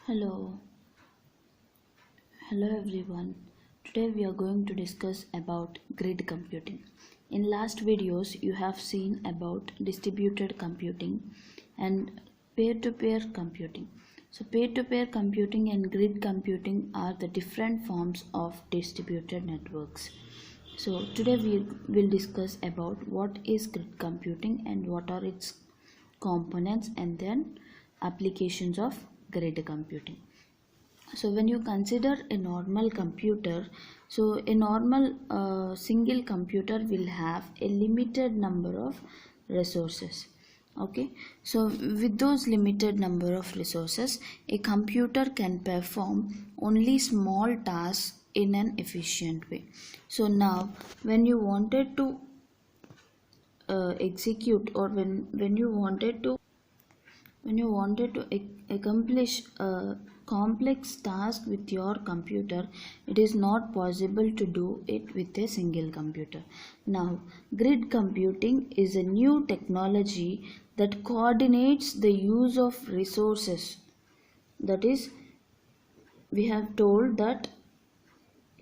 Hello, hello everyone. Today we are going to discuss about grid computing. In last videos you have seen about distributed computing and peer-to-peer computing. So peer-to-peer computing and grid computing are the different forms of distributed networks. So today we will discuss about what is grid computing and what are its components and then applications of grid computing. So when you consider a normal computer, so a normal single computer will have a limited number of resources. Okay, so with those limited number of resources, a computer can perform only small tasks in an efficient way. So now when you wanted to execute, or when you wanted to accomplish a complex task with your computer, it is not possible to do it with a single computer. Now, grid computing is a new technology that coordinates the use of resources. That is, we have told that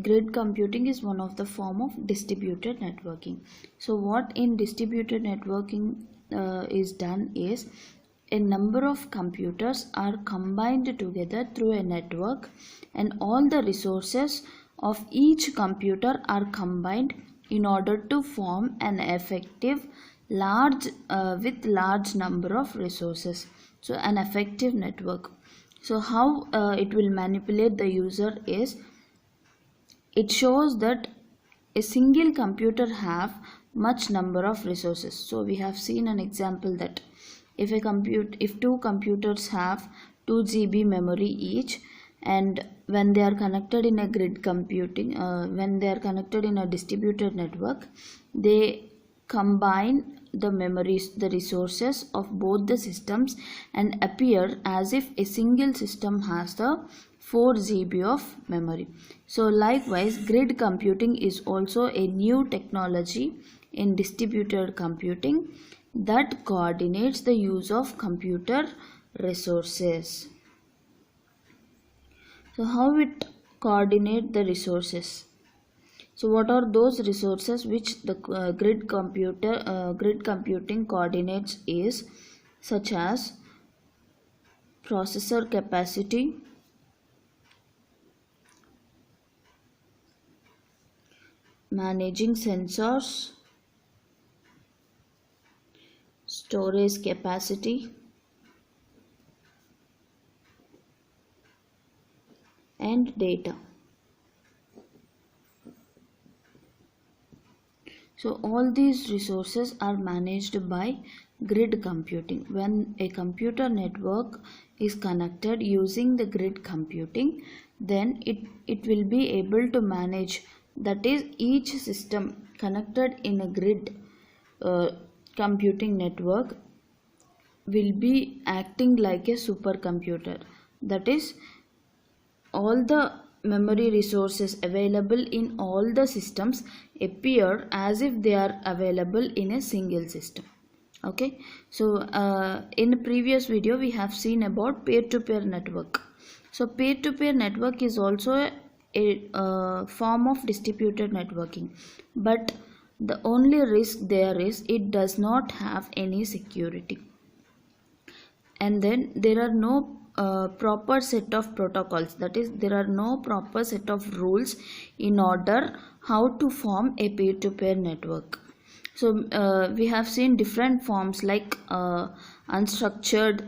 grid computing is one of the form of distributed networking. So what in distributed networking is done is, a number of computers are combined together through a network, and all the resources of each computer are combined in order to form an effective large number of resources. So an effective network. So how it will manipulate the user is, it shows that a single computer have much number of resources. So we have seen an example that if two computers have 2 GB memory each, and when they are connected in a grid computing, when they are connected in a distributed network, they combine the resources of both the systems and appear as if a single system has the 4 GB of memory. So likewise, grid computing is also a new technology in distributed computing that coordinates the use of computer resources. So how it coordinate the resources? So what are those resources which the grid computing coordinates is, such as processor capacity, managing sensors, storage capacity, and data. So all these resources are managed by grid computing. When a computer network is connected using the grid computing, then it will be able to manage, that is, each system connected in a grid computing network will be acting like a supercomputer. That is, all the memory resources available in all the systems appear as if they are available in a single system. Okay, so in the previous video we have seen about peer-to-peer network. So peer-to-peer network is also a form of distributed networking, but the only risk there is it does not have any security, and then there are no proper set of protocols. That is, there are no proper set of rules in order how to form a peer-to-peer network. So we have seen different forms like unstructured,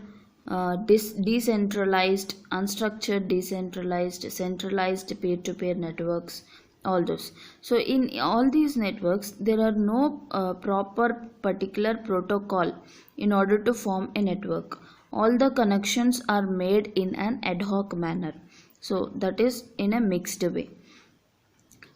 decentralized, unstructured, decentralized, centralized peer-to-peer networks, all those. So in all these networks there are no proper particular protocol in order to form a network. All the connections are made in an ad hoc manner, so that is in a mixed way.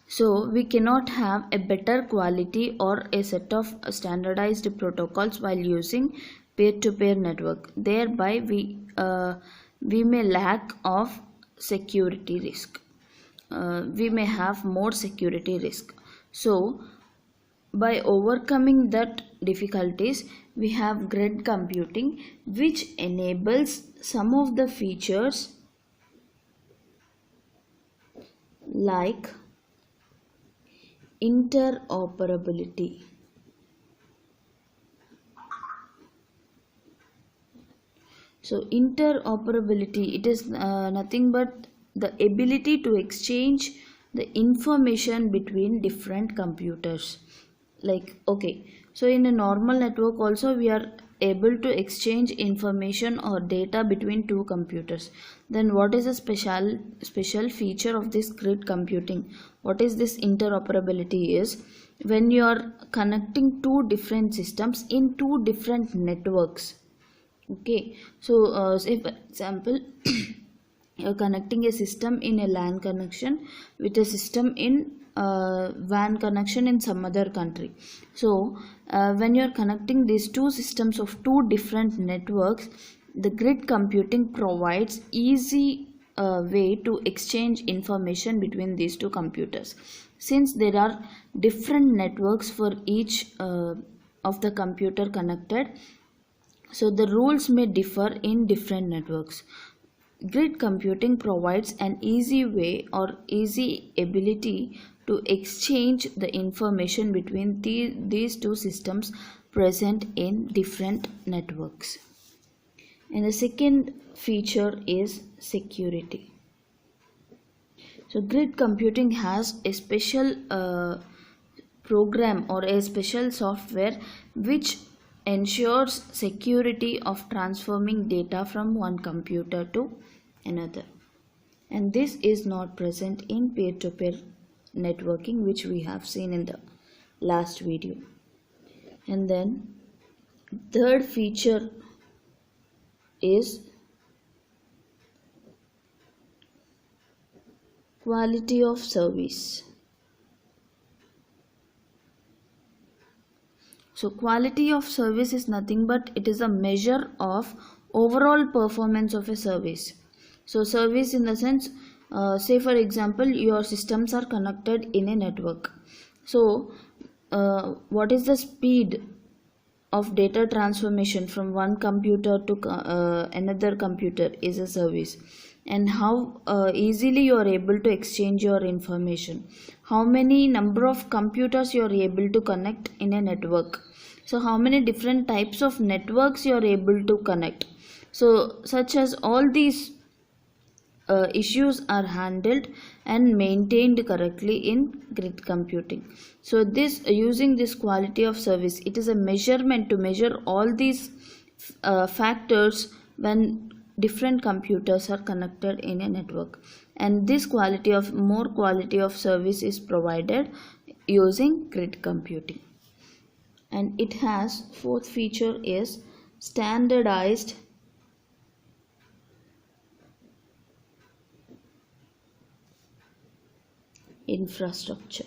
So we cannot have a better quality or a set of standardized protocols while using peer-to-peer network. Thereby we may lack of security risk. We may have more security risk. So by overcoming that difficulties, we have grid computing, which enables some of the features like interoperability. So interoperability, it is nothing but the ability to exchange the information between different computers. Like, okay, so in a normal network also we are able to exchange information or data between two computers. Then what is a special feature of this grid computing? What is this interoperability is when you are connecting two different systems in two different networks. Okay, so say for example you're connecting a system in a LAN connection with a system in WAN connection in some other country. So when you're connecting these two systems of two different networks, the grid computing provides easy way to exchange information between these two computers. Since there are different networks for each of the computer connected, so the rules may differ in different networks. Grid computing provides an easy way or easy ability to exchange the information between these two systems present in different networks. And the second feature is security. So grid computing has a special program or a special software which ensures security of transforming data from one computer to another, and this is not present in peer-to-peer networking, which we have seen in the last video. And then third feature is quality of service. So quality of service is nothing but it is a measure of overall performance of a service. So service in the sense, say for example your systems are connected in a network. So what is the speed of data transformation from one computer to another computer is a service. And how easily you are able to exchange your information, how many number of computers you are able to connect in a network, so how many different types of networks you are able to connect. So such as all these issues are handled and maintained correctly in grid computing. So this using this quality of service, it is a measurement to measure all these factors when different computers are connected in a network, and this more quality of service is provided using grid computing. And it has fourth feature is standardized infrastructure.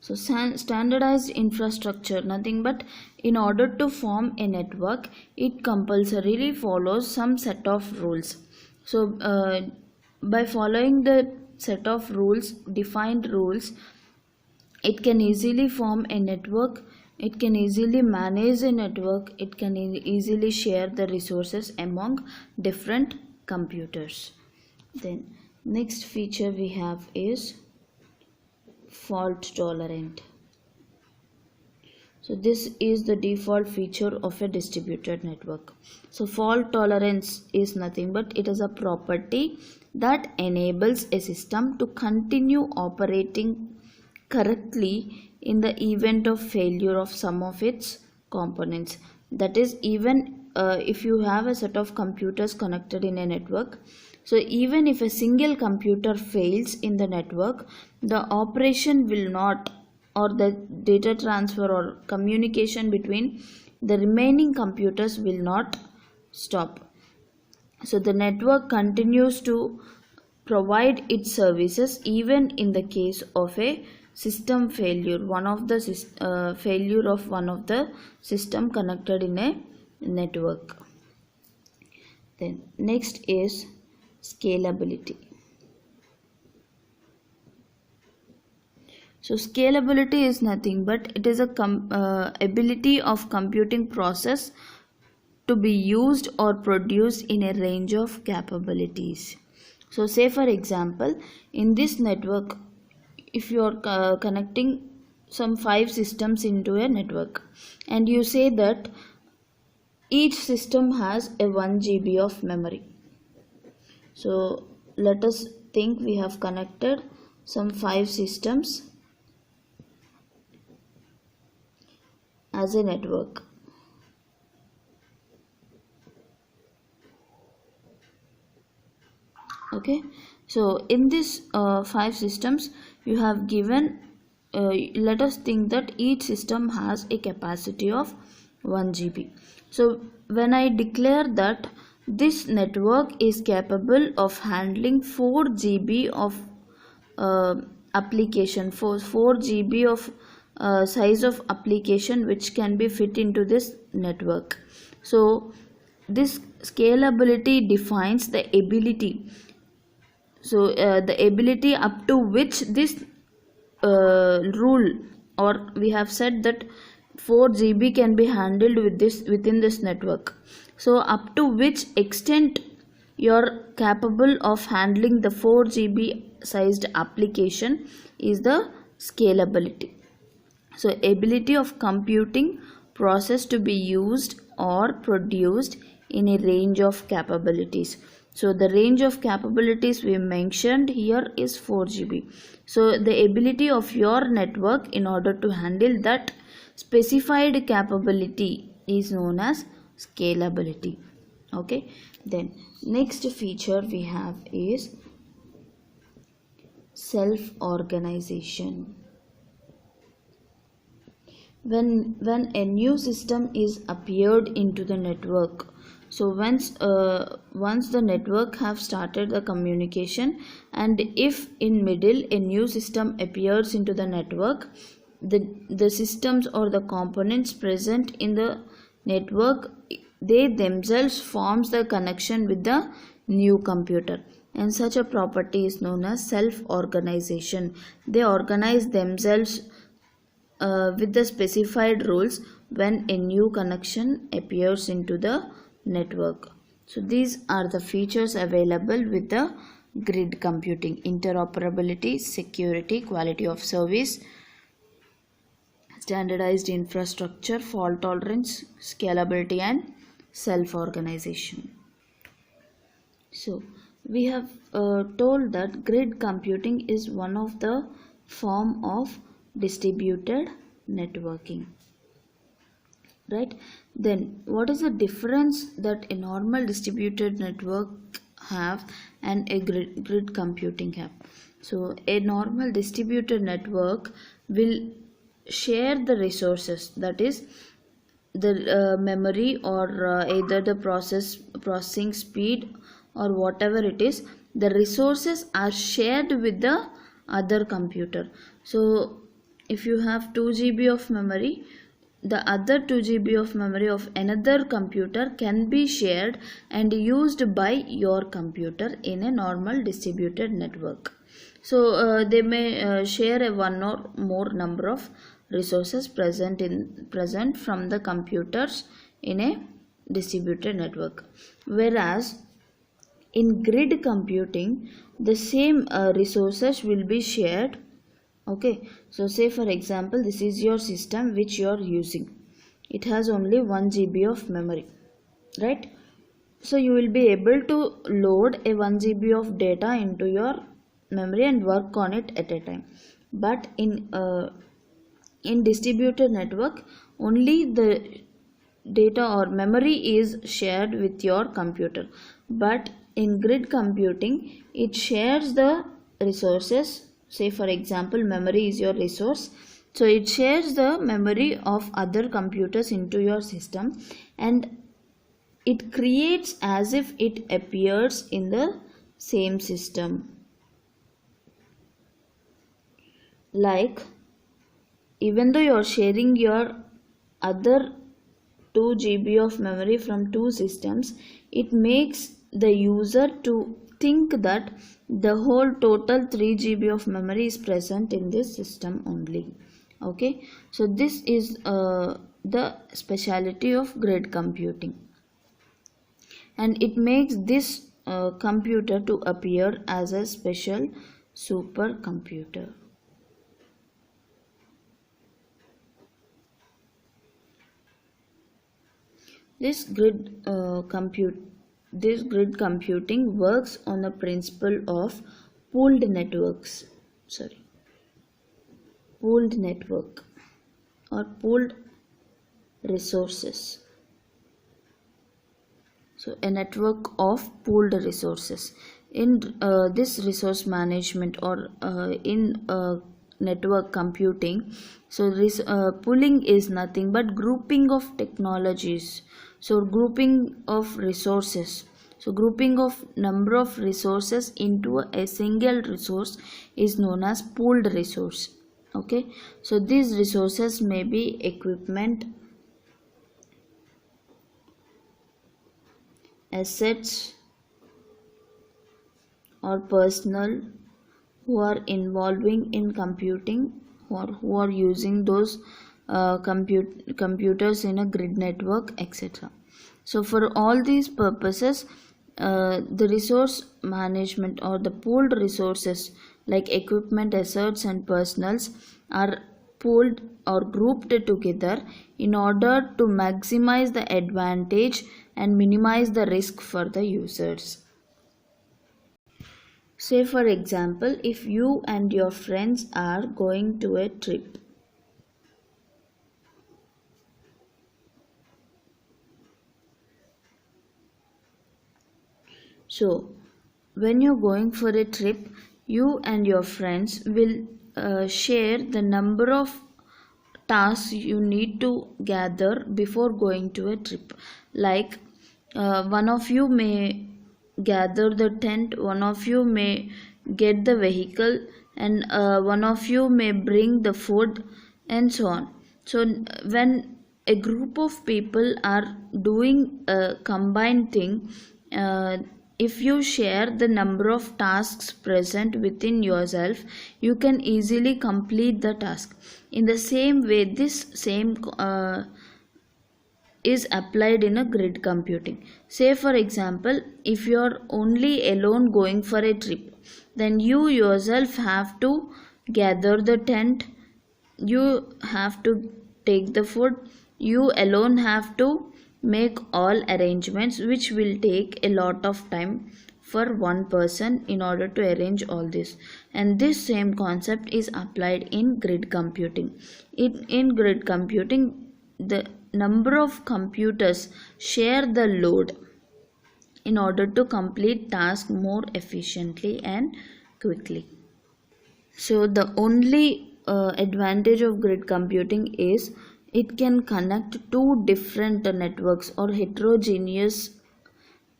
So standardized infrastructure, nothing but in order to form a network, it compulsorily follows some set of rules. So by following the set of rules, defined rules, it can easily form a network, it can easily manage a network, it can easily share the resources among different computers. Then next feature we have is fault tolerant. So this is the default feature of a distributed network. So fault tolerance is nothing but it is a property that enables a system to continue operating correctly in the event of failure of some of its components. That is, even if you have a set of computers connected in a network, so even if a single computer fails in the network, the operation will not, or the data transfer or communication between the remaining computers will not stop. So the network continues to provide its services even in the case of a system failure, failure of one of the system connected in a network. Then next is scalability. So scalability is nothing but it is a ability of computing process to be used or produced in a range of capabilities. So say for example, in this network, if you are connecting some 5 systems into a network, and you say that each system has a 1 GB of memory. So let us think we have connected some 5 systems as a network. Okay, so in this 5 systems you have given, let us think that each system has a capacity of 1 GB. So when I declare that this network is capable of handling 4 GB of application, for 4 GB of size of application which can be fit into this network. So this scalability defines the ability, the ability up to which this rule, or we have said that 4 GB can be handled within this network. So up to which extent you are capable of handling the 4 GB sized application is the scalability. So ability of computing process to be used or produced in a range of capabilities. So the range of capabilities we mentioned here is 4 GB. So the ability of your network in order to handle that specified capability is known as scalability. Okay, then next feature we have is self-organization. When a new system is appeared into the network, so once the network have started the communication, and if in middle a new system appears into the network, the systems or the components present in the network, they themselves forms the connection with the new computer, and such a property is known as self-organization. They organize themselves with the specified rules when a new connection appears into the network. So these are the features available with the grid computing: interoperability, security, quality of service, standardized infrastructure, fault tolerance, scalability, and self-organization. So we have told that grid computing is one of the form of distributed networking, right? Then what is the difference that a normal distributed network have and a grid computing have? So a normal distributed network will share the resources, that is the memory, or either the processing speed, or whatever it is, the resources are shared with the other computer. So if you have 2 GB of memory, the other 2 GB of memory of another computer can be shared and used by your computer in a normal distributed network. So they may share a one or more number of resources present from the computers in a distributed network. Whereas in grid computing, the same resources will be shared. Okay, so say for example, this is your system which you are using. It has only 1 GB of memory, right? So you will be able to load a 1 GB of data into your memory and work on it at a time. But in distributed network, only the data or memory is shared with your computer. But in grid computing, it shares the resources. Say for example, memory is your resource, so it shares the memory of other computers into your system, and it creates as if it appears in the same system. Like, even though you are sharing your other 2 GB of memory from 2 systems, it makes the user to think that the whole total 3 GB of memory is present in this system only. Okay, so this is the speciality of grid computing. and it makes this computer to appear as a special supercomputer. This grid computing works on the principle of pooled networks. Pooled network or pooled resources. So a network of pooled resources. In this resource management or in network computing, so this pooling is nothing but grouping of technologies. So grouping of resources. So grouping of number of resources into a single resource is known as pooled resource. Okay, so these resources may be equipment, assets, or personnel who are involving in computing or who are using those computers in a grid network, etc. So for all these purposes, the resource management or the pooled resources like equipment, assets and personals are pooled or grouped together in order to maximize the advantage and minimize the risk for the users. Say for example, if you and your friends are going to a trip. So when you're going for a trip, you and your friends will share the number of tasks you need to gather before going to a trip. Like one of you may gather the tent, one of you may get the vehicle, and one of you may bring the food, and so on. So when a group of people are doing a combined thing, if you share the number of tasks present within yourself, you can easily complete the task. In the same way, this same is applied in a grid computing. Say for example, if you are only alone going for a trip, then you yourself have to gather the tent, you have to take the food, you alone have to make all arrangements, which will take a lot of time for one person in order to arrange all this. And this same concept is applied in grid computing. In grid computing, the number of computers share the load in order to complete tasks more efficiently and quickly. So the only advantage of grid computing is it can connect two different networks or heterogeneous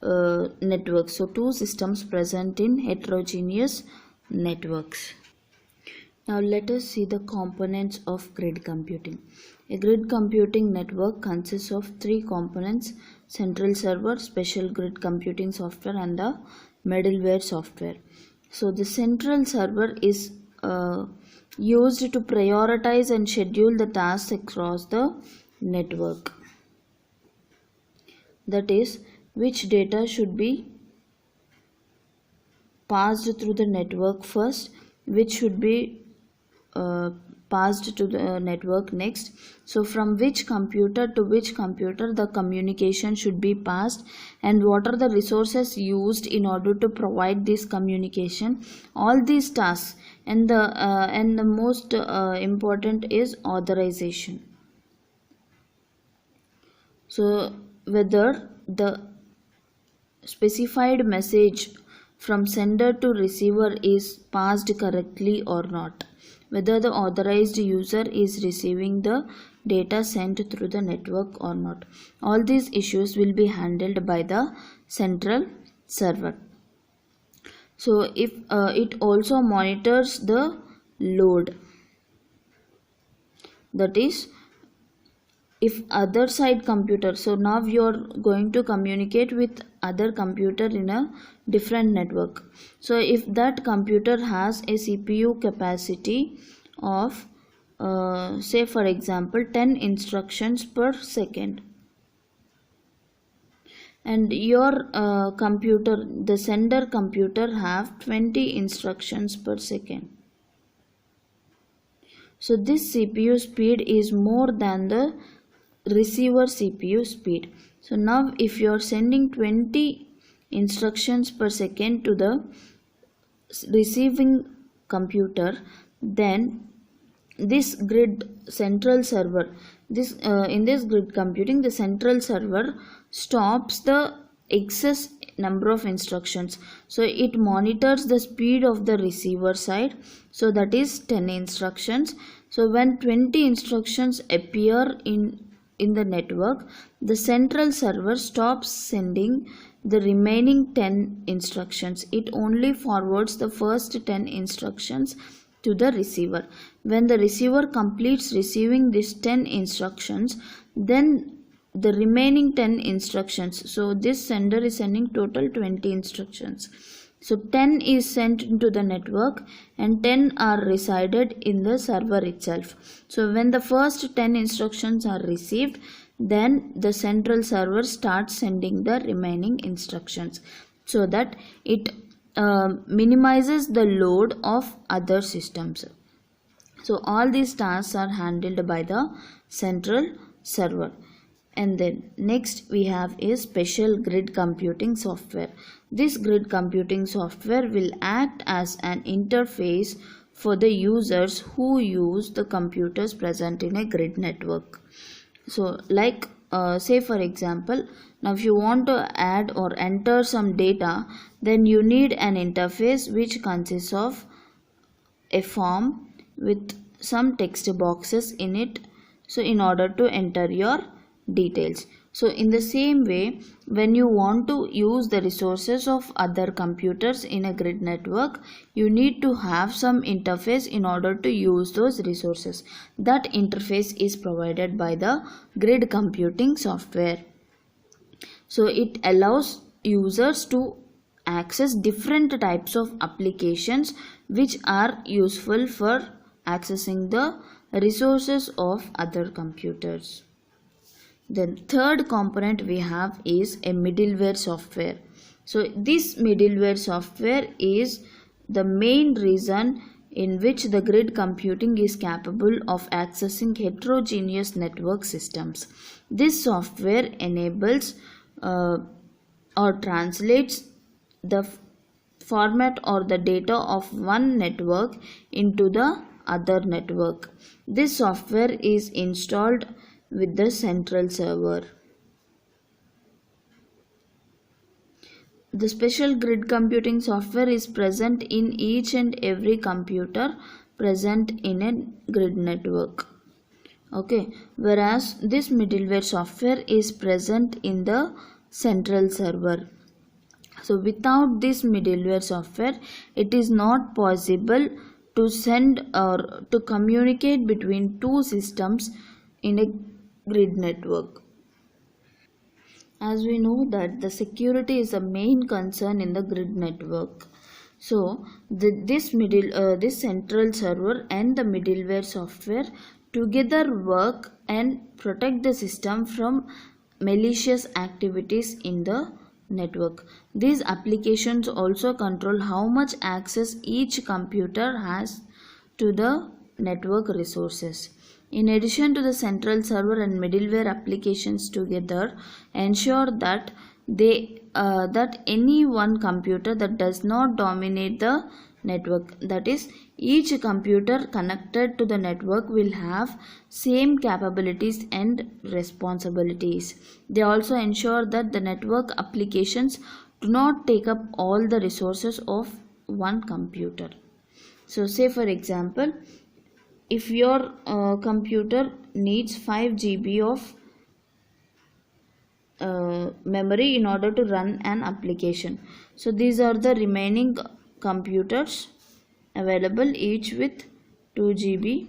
networks. So two systems present in heterogeneous networks. Now let us see the components of grid computing. A grid computing network consists of three components: central server, special grid computing software, and the middleware software. So the central server is used to prioritize and schedule the tasks across the network. That is, which data should be passed through the network first, which should be passed to the network next. So from which computer to which computer the communication should be passed, and what are the resources used in order to provide this communication. All these tasks, and the most important is authorization. So whether the specified message from sender to receiver is passed correctly or not, whether the authorized user is receiving the data sent through the network or not. All these issues will be handled by the central server. So if it also monitors the load, that is, if other side computer, so now you are going to communicate with other computer in a different network. So if that computer has a CPU capacity of say for example 10 instructions per second, and your computer, the sender computer, have 20 instructions per second. So this CPU speed is more than the receiver CPU speed. So now if you are sending 20 instructions per second to the receiving computer, then this grid central server, in this grid computing, the central server stops the excess number of instructions. So it monitors the speed of the receiver side, so that is 10 instructions. So when 20 instructions appear in the network, the central server stops sending the remaining 10 instructions. It only forwards the first 10 instructions to the receiver. When the receiver completes receiving these 10 instructions, then the remaining 10 instructions, so this sender is sending total 20 instructions. So 10 is sent into the network and 10 are resided in the server itself. So when the first 10 instructions are received, then the central server starts sending the remaining instructions, so that it minimizes the load of other systems. So all these tasks are handled by the central server. And then next we have a special grid computing software. This grid computing software will act as an interface for the users who use the computers present in a grid network. So like say for example, now if you want to add or enter some data, then you need an interface which consists of a form with some text boxes in it, so in order to enter your details. So in the same way, when you want to use the resources of other computers in a grid network, you need to have some interface in order to use those resources. That interface is provided by the grid computing software. So it allows users to access different types of applications which are useful for accessing the resources of other computers. The third component we have is a middleware software. So this middleware software is the main reason in which the grid computing is capable of accessing heterogeneous network systems. This software enables or translates the format or the data of one network into the other network. This software is installed with the central server. The special grid computing software is present in each and every computer present in a grid network. Okay, whereas this middleware software is present in the central server. So without this middleware software, it is not possible to send or to communicate between two systems in a grid network. As we know that the security is a main concern in the grid network. So this central server and the middleware software together work and protect the system from malicious activities in the network. These applications also control how much access each computer has to the network resources. In addition to the central server and middleware applications together ensure that that any one computer that does not dominate the network, that is each computer connected to the network will have same capabilities and responsibilities. They also ensure that the network applications do not take up all the resources of one computer. So say for example, if your computer needs 5 GB of memory in order to run an application, so these are the remaining computers available, each with 2 GB,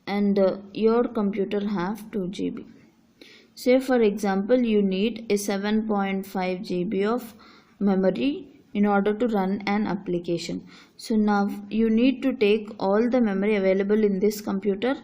and your computer have 2 GB. Say for example, you need a 7.5 GB of memory in order to run an application. So now you need to take all the memory available in this computer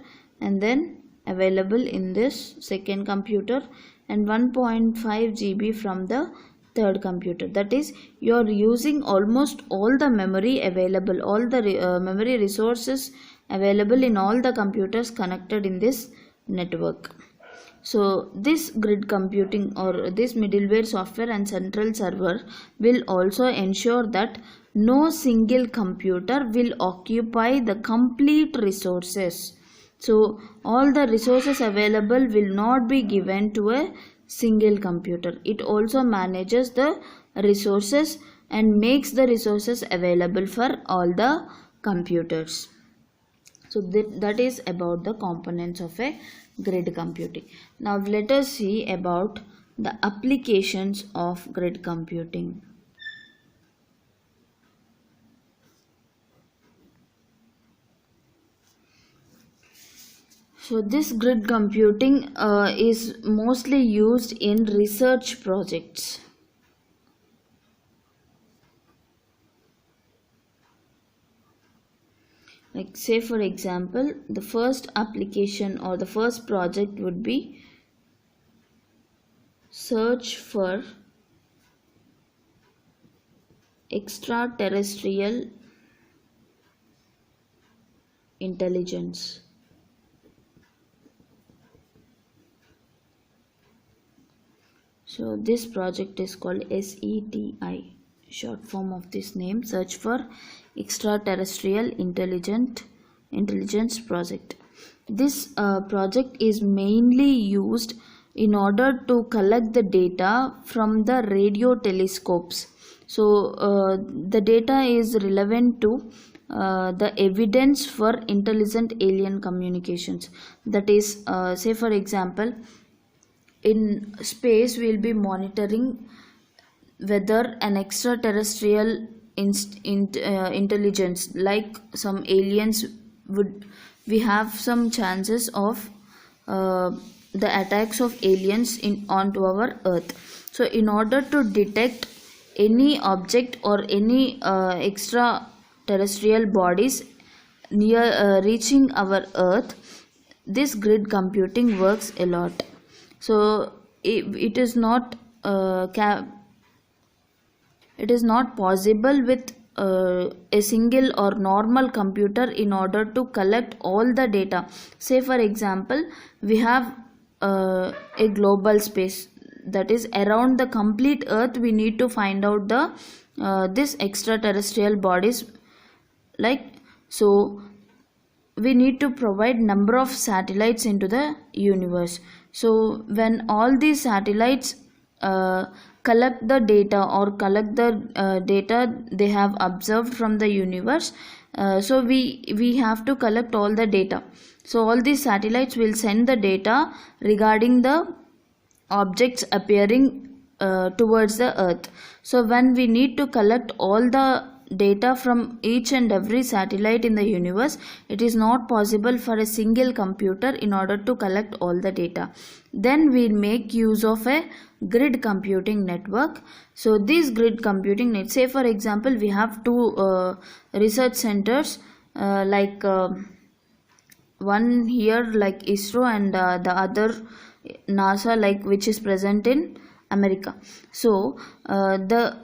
and then available in this second computer and 1.5 GB from the third computer. That is, you are using almost all the memory available, all the memory resources available in all the computers connected in this network. So this grid computing or this middleware software and central server will also ensure that no single computer will occupy the complete resources. So all the resources available will not be given to a single computer. It also manages the resources and makes the resources available for all the computers. So that is about the components of a grid computing. Now let us see about the applications of grid computing. So this grid computing is mostly used in research projects. Like say for example, the first application or the first project would be search for extraterrestrial intelligence. So this project is called SETI, short form of this name, Search for Extraterrestrial Intelligence Project. This project is mainly used in order to collect the data from the radio telescopes. So the data is relevant to the evidence for intelligent alien communications. That is, say for example, in space we will be monitoring whether an extraterrestrial intelligence like some aliens we have some chances of the attacks of aliens onto our earth. So in order to detect any object or any extraterrestrial bodies near reaching our earth, this grid computing works a lot. So it is not possible with a single or normal computer in order to collect all the data. Say for example, we have a global space, that is around the complete earth. We need to find out the this extraterrestrial bodies, like so we need to provide number of satellites into the universe. So when all these satellites collect the data or collect the data they have observed from the universe, so we have to collect all the data. So all these satellites will send the data regarding the objects appearing towards the earth. So when we need to collect all the data from each and every satellite in the universe, it is not possible for a single computer in order to collect all the data. Then we make use of a grid computing network. So this grid computing net, say for example, we have two research centers like one here like ISRO and the other NASA, like which is present in America. So the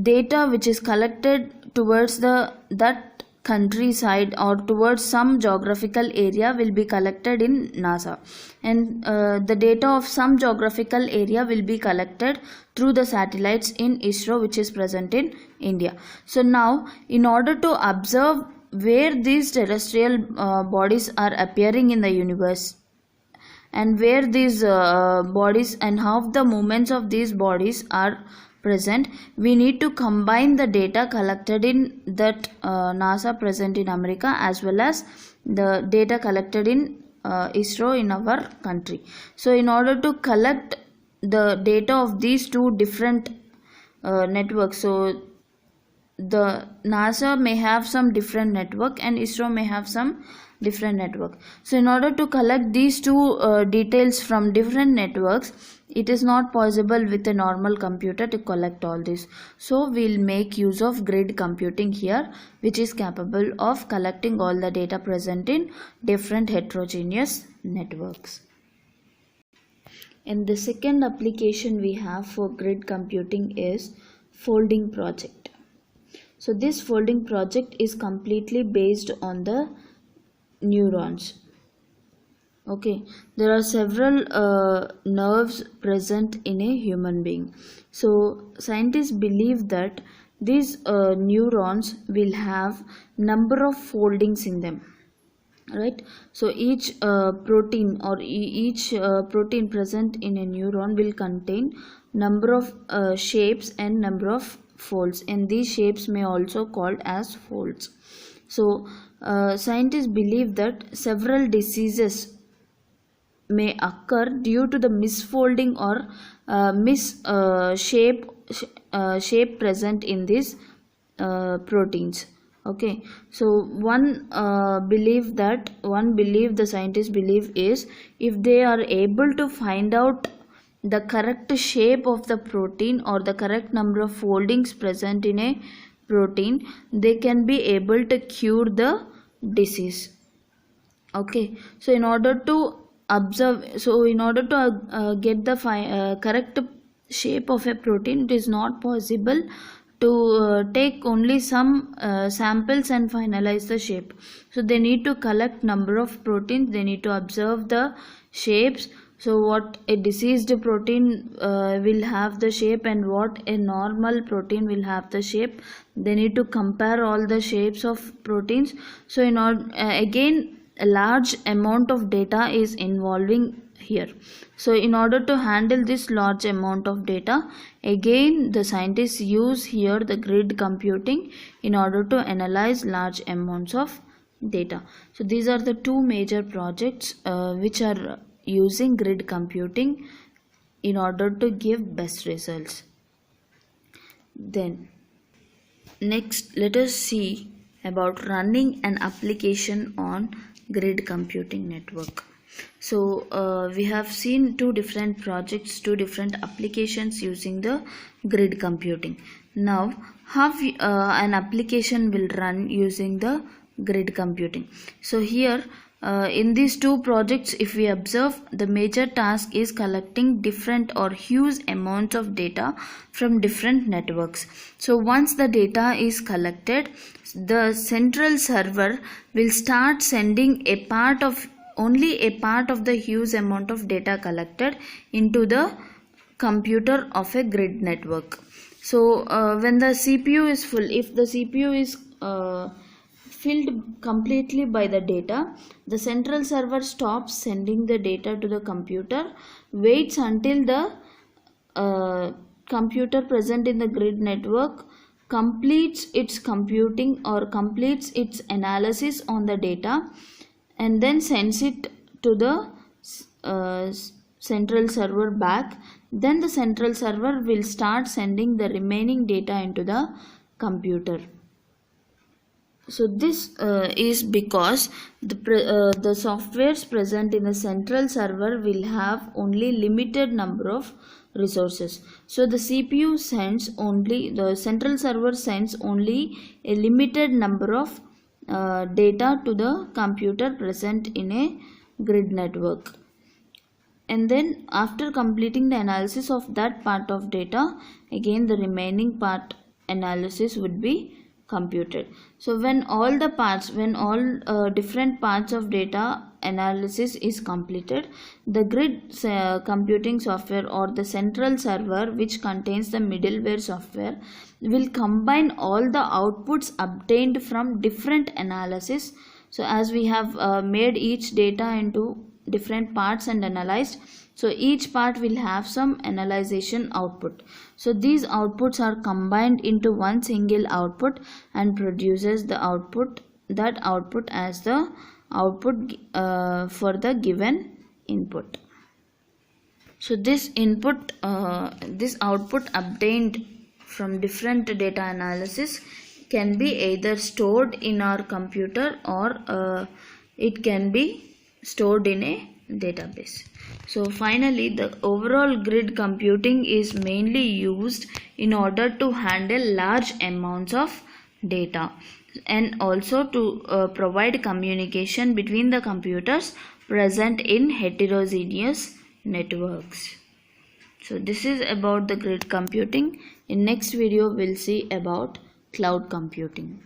data which is collected towards that countryside or towards some geographical area will be collected in NASA, and the data of some geographical area will be collected through the satellites in ISRO, which is present in India. So now in order to observe where these terrestrial bodies are appearing in the universe and where these bodies and how the movements of these bodies are present, we need to combine the data collected in that NASA present in America as well as the data collected in ISRO in our country. So in order to collect the data of these two different networks, so the NASA may have some different network and ISRO may have some different network. So in order to collect these two details from different networks, it is not possible with a normal computer to collect all this. So we'll make use of grid computing here, which is capable of collecting all the data present in different heterogeneous networks. And the second application we have for grid computing is folding project. So this folding project is completely based on the neurons. Okay, there are several nerves present in a human being. So scientists believe that these neurons will have number of foldings in them, right? So each protein or each protein present in a neuron will contain number of shapes and number of folds, and these shapes may also called as folds. So scientists believe that several diseases may occur due to the misfolding or shape present in these proteins. Okay, so one belief the scientists believe is, if they are able to find out the correct shape of the protein or the correct number of foldings present in a protein, they can be able to cure the disease. Okay, so in order to get the correct shape of a protein, it is not possible to take only some samples and finalize the shape. So they need to collect number of proteins, they need to observe the shapes. So what a diseased protein will have the shape and what a normal protein will have the shape. They need to compare all the shapes of proteins. So in order, again a large amount of data is involving here. So in order to handle this large amount of data, again the scientists use here the grid computing in order to analyze large amounts of data. So these are the two major projects which are using grid computing in order to give best results. Then next, let us see about running an application on grid computing network. So we have seen two different projects, two different applications using the grid computing. Now how an application will run using the grid computing. So here in these two projects, if we observe, the major task is collecting different or huge amounts of data from different networks. So once the data is collected, the central server will start sending only a part of the huge amount of data collected into the computer of a grid network. So when the CPU is full, if the CPU is filled completely by the data, the central server stops sending the data to the computer, waits until the computer present in the grid network completes its computing or completes its analysis on the data, and then sends it to the central server back. Then the central server will start sending the remaining data into the computer. So this is because the softwares present in the central server will have only limited number of resources. So the CPU sends only, the central server sends only a limited number of data to the computer present in a grid network. And then after completing the analysis of that part of data, again the remaining part analysis would be computed. So when all different parts of data analysis is completed, the grid computing software or the central server, which contains the middleware software, will combine all the outputs obtained from different analysis. So as we have made each data into different parts and analyzed, so each part will have some analyzation output. So these outputs are combined into one single output and produces the output, that output as the output for the given input. So this output obtained from different data analysis can be either stored in our computer or it can be stored in a database. So finally, the overall grid computing is mainly used in order to handle large amounts of data and also to provide communication between the computers present in heterogeneous networks. So this is about the grid computing. In next video we'll see about cloud computing.